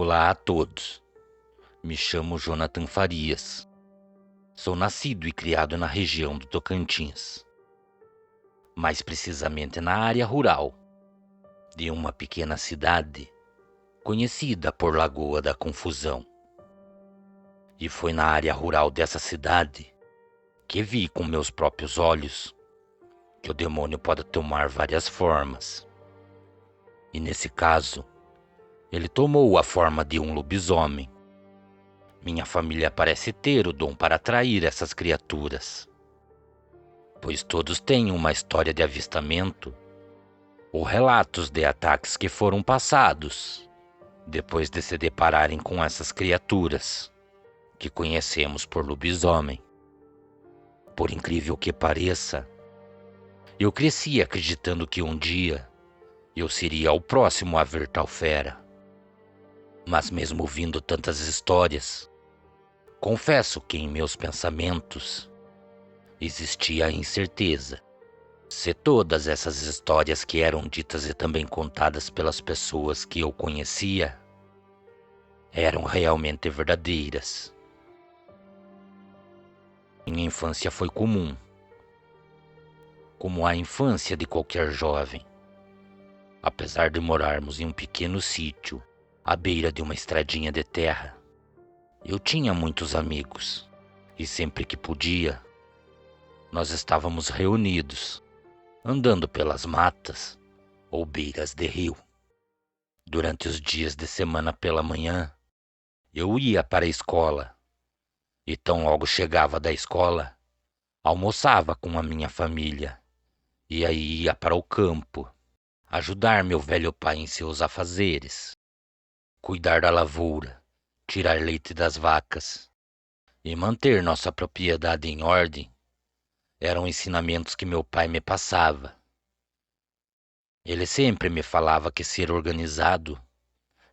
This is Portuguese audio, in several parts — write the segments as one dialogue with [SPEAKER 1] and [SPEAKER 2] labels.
[SPEAKER 1] Olá a todos. Me chamo Jonathan Farias. Sou nascido e criado na região do Tocantins, mais precisamente na área rural de uma pequena cidade conhecida por Lagoa da Confusão. E foi na área rural dessa cidade que vi com meus próprios olhos que o demônio pode tomar várias formas. E nesse caso, ele tomou a forma de um lobisomem. Minha família parece ter o dom para atrair essas criaturas, pois todos têm uma história de avistamento ou relatos de ataques que foram passados depois de se depararem com essas criaturas que conhecemos por lobisomem. Por incrível que pareça, eu cresci acreditando que um dia eu seria o próximo a ver tal fera. Mas mesmo ouvindo tantas histórias, confesso que em meus pensamentos existia a incerteza se todas essas histórias que eram ditas e também contadas pelas pessoas que eu conhecia eram realmente verdadeiras. Minha infância foi comum, como a infância de qualquer jovem. Apesar de morarmos em um pequeno sítio à beira de uma estradinha de terra, eu tinha muitos amigos e sempre que podia, nós estávamos reunidos, andando pelas matas ou beiras de rio. Durante os dias de semana pela manhã, eu ia para a escola e tão logo chegava da escola, almoçava com a minha família e aí ia para o campo, ajudar meu velho pai em seus afazeres, cuidar da lavoura, tirar leite das vacas e manter nossa propriedade em ordem. Eram ensinamentos que meu pai me passava. Ele sempre me falava que ser organizado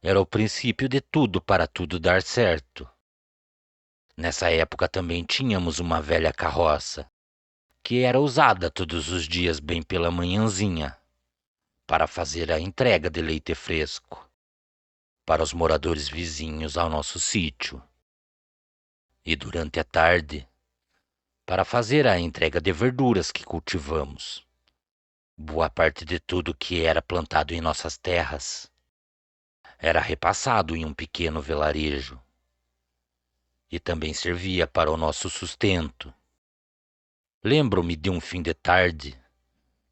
[SPEAKER 1] era o princípio de tudo para tudo dar certo. Nessa época também tínhamos uma velha carroça, que era usada todos os dias bem pela manhãzinha, para fazer a entrega de leite fresco para os moradores vizinhos ao nosso sítio. E durante a tarde, para fazer a entrega de verduras que cultivamos. Boa parte de tudo que era plantado em nossas terras era repassado em um pequeno vilarejo e também servia para o nosso sustento. Lembro-me de um fim de tarde,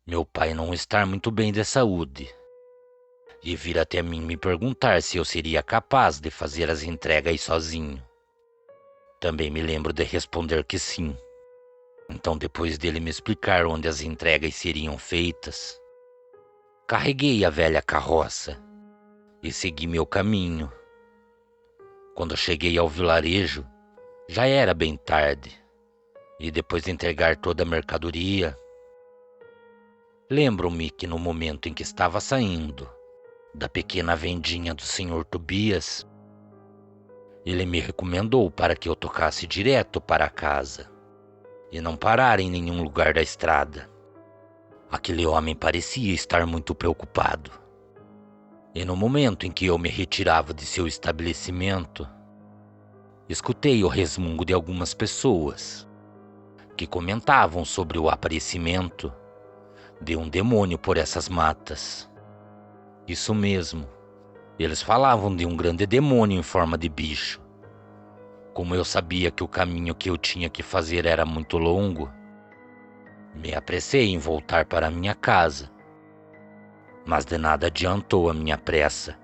[SPEAKER 1] meu pai não estar muito bem de saúde e vir até mim me perguntar se eu seria capaz de fazer as entregas sozinho. Também me lembro de responder que sim. Então, depois dele me explicar onde as entregas seriam feitas, carreguei a velha carroça e segui meu caminho. Quando cheguei ao vilarejo, já era bem tarde, e depois de entregar toda a mercadoria, lembro-me que no momento em que estava saindo da pequena vendinha do Senhor Tobias, ele me recomendou para que eu tocasse direto para casa e não parar em nenhum lugar da estrada. Aquele homem parecia estar muito preocupado. E no momento em que eu me retirava de seu estabelecimento, escutei o resmungo de algumas pessoas que comentavam sobre o aparecimento de um demônio por essas matas. Isso mesmo, eles falavam de um grande demônio em forma de bicho. Como eu sabia que o caminho que eu tinha que fazer era muito longo, me apressei em voltar para minha casa. Mas de nada adiantou a minha pressa,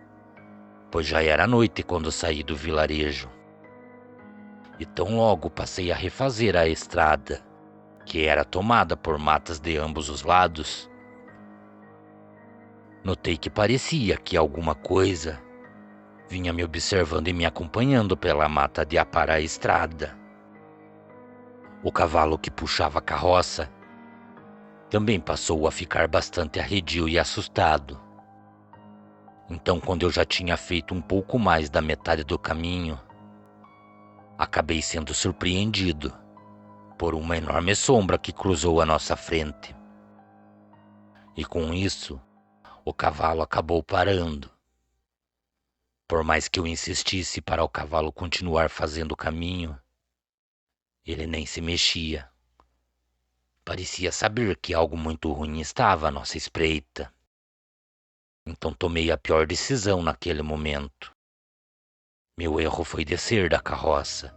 [SPEAKER 1] pois já era noite quando saí do vilarejo. E tão logo passei a refazer a estrada, que era tomada por matas de ambos os lados, notei que parecia que alguma coisa vinha me observando e me acompanhando pela mata de aparar a estrada. O cavalo que puxava a carroça também passou a ficar bastante arredio e assustado. Então, quando eu já tinha feito um pouco mais da metade do caminho, acabei sendo surpreendido por uma enorme sombra que cruzou a nossa frente. E com isso, o cavalo acabou parando. Por mais que eu insistisse para o cavalo continuar fazendo o caminho, ele nem se mexia. Parecia saber que algo muito ruim estava à nossa espreita. Então tomei a pior decisão naquele momento. Meu erro foi descer da carroça.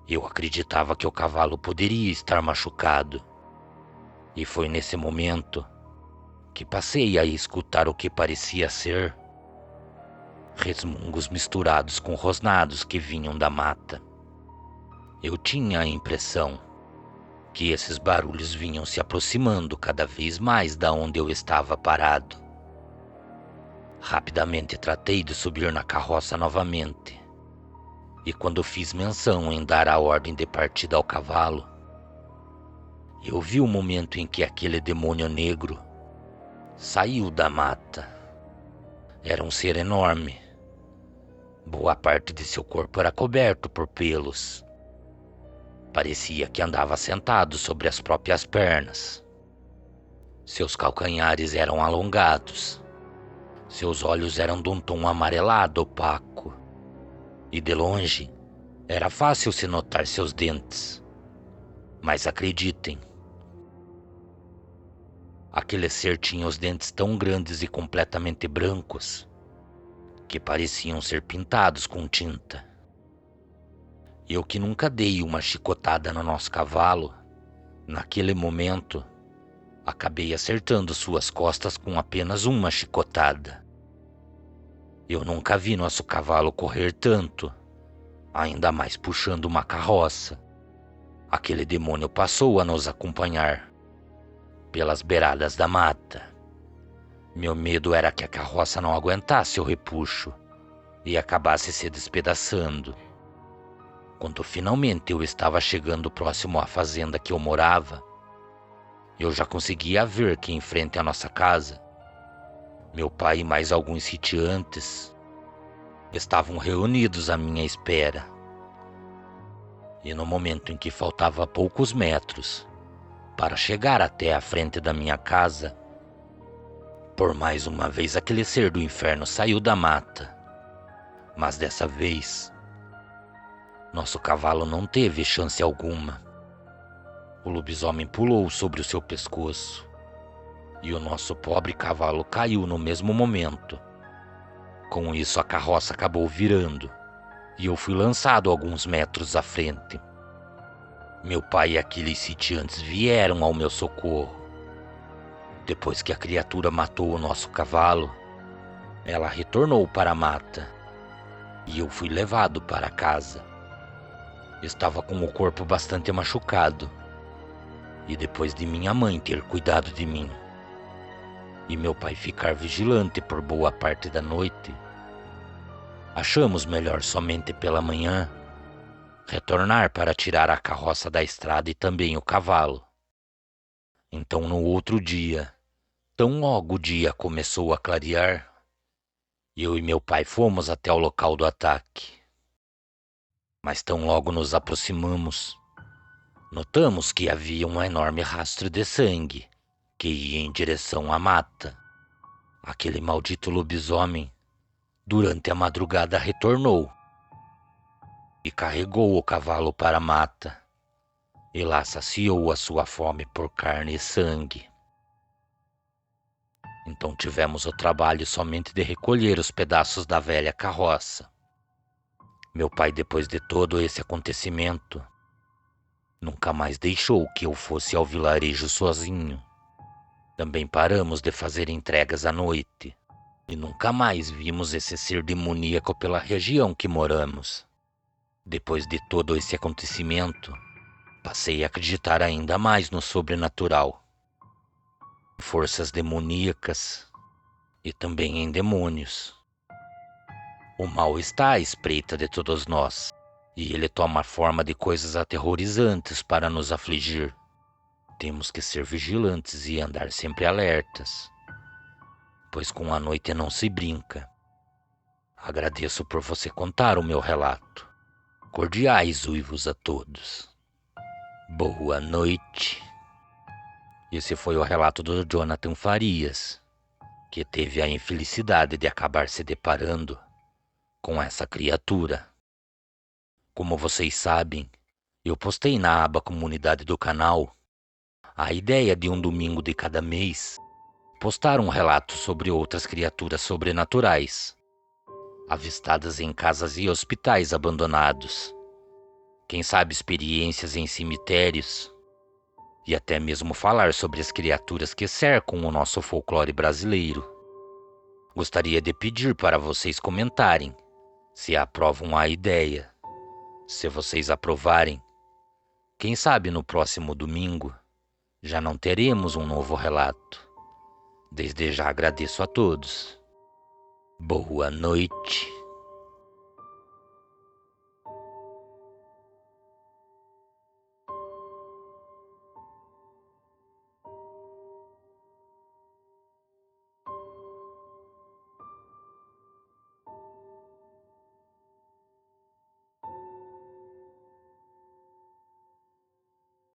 [SPEAKER 1] Eu acreditava que o cavalo poderia estar machucado. E foi nesse momento que passei a escutar o que parecia ser resmungos misturados com rosnados que vinham da mata. Eu tinha a impressão que esses barulhos vinham se aproximando cada vez mais da onde eu estava parado. Rapidamente tratei de subir na carroça novamente, e quando fiz menção em dar a ordem de partida ao cavalo, eu vi o momento em que aquele demônio negro saiu da mata. Era um ser enorme. Boa parte de seu corpo era coberto por pelos. Parecia que andava sentado sobre as próprias pernas. Seus calcanhares eram alongados. Seus olhos eram de um tom amarelado opaco. E de longe, era fácil se notar seus dentes. Mas acreditem, aquele ser tinha os dentes tão grandes e completamente brancos que pareciam ser pintados com tinta. Eu que nunca dei uma chicotada no nosso cavalo, naquele momento, acabei acertando suas costas com apenas uma chicotada. Eu nunca vi nosso cavalo correr tanto, ainda mais puxando uma carroça. Aquele demônio passou a nos acompanhar pelas beiradas da mata. Meu medo era que a carroça não aguentasse o repuxo e acabasse se despedaçando. Quando finalmente eu estava chegando próximo à fazenda que eu morava, eu já conseguia ver que em frente à nossa casa, meu pai e mais alguns sitiantes estavam reunidos à minha espera. E no momento em que faltava poucos metros para chegar até a frente da minha casa, por mais uma vez aquele ser do inferno saiu da mata. Mas dessa vez, nosso cavalo não teve chance alguma. O lobisomem pulou sobre o seu pescoço e o nosso pobre cavalo caiu no mesmo momento. Com isso, a carroça acabou virando e eu fui lançado alguns metros à frente. Meu pai e aqueles sitiantes vieram ao meu socorro. Depois que a criatura matou o nosso cavalo, ela retornou para a mata e eu fui levado para casa. Estava com o corpo bastante machucado, e depois de minha mãe ter cuidado de mim e meu pai ficar vigilante por boa parte da noite, achamos melhor somente pela manhã retornar para tirar a carroça da estrada e também o cavalo. Então no outro dia, tão logo o dia começou a clarear, eu e meu pai fomos até o local do ataque. Mas tão logo nos aproximamos, notamos que havia um enorme rastro de sangue que ia em direção à mata. Aquele maldito lobisomem, durante a madrugada, retornou e carregou o cavalo para a mata, e lá saciou a sua fome por carne e sangue. Então tivemos o trabalho somente de recolher os pedaços da velha carroça. Meu pai, depois de todo esse acontecimento, nunca mais deixou que eu fosse ao vilarejo sozinho. Também paramos de fazer entregas à noite e nunca mais vimos esse ser demoníaco pela região que moramos. Depois de todo esse acontecimento, passei a acreditar ainda mais no sobrenatural, em forças demoníacas e também em demônios. O mal está à espreita de todos nós, e ele toma a forma de coisas aterrorizantes para nos afligir. Temos que ser vigilantes e andar sempre alertas, pois com a noite não se brinca. Agradeço por você contar o meu relato. Cordiais uivos a todos. Boa noite. Esse foi o relato do Jonathan Farias, que teve a infelicidade de acabar se deparando com essa criatura. Como vocês sabem, eu postei na aba comunidade do canal a ideia de um domingo de cada mês postar um relato sobre outras criaturas sobrenaturais, avistadas em casas e hospitais abandonados. Quem sabe experiências em cemitérios e até mesmo falar sobre as criaturas que cercam o nosso folclore brasileiro. Gostaria de pedir para vocês comentarem se aprovam a ideia. Se vocês aprovarem, quem sabe no próximo domingo já não teremos um novo relato. Desde já agradeço a todos. Boa noite.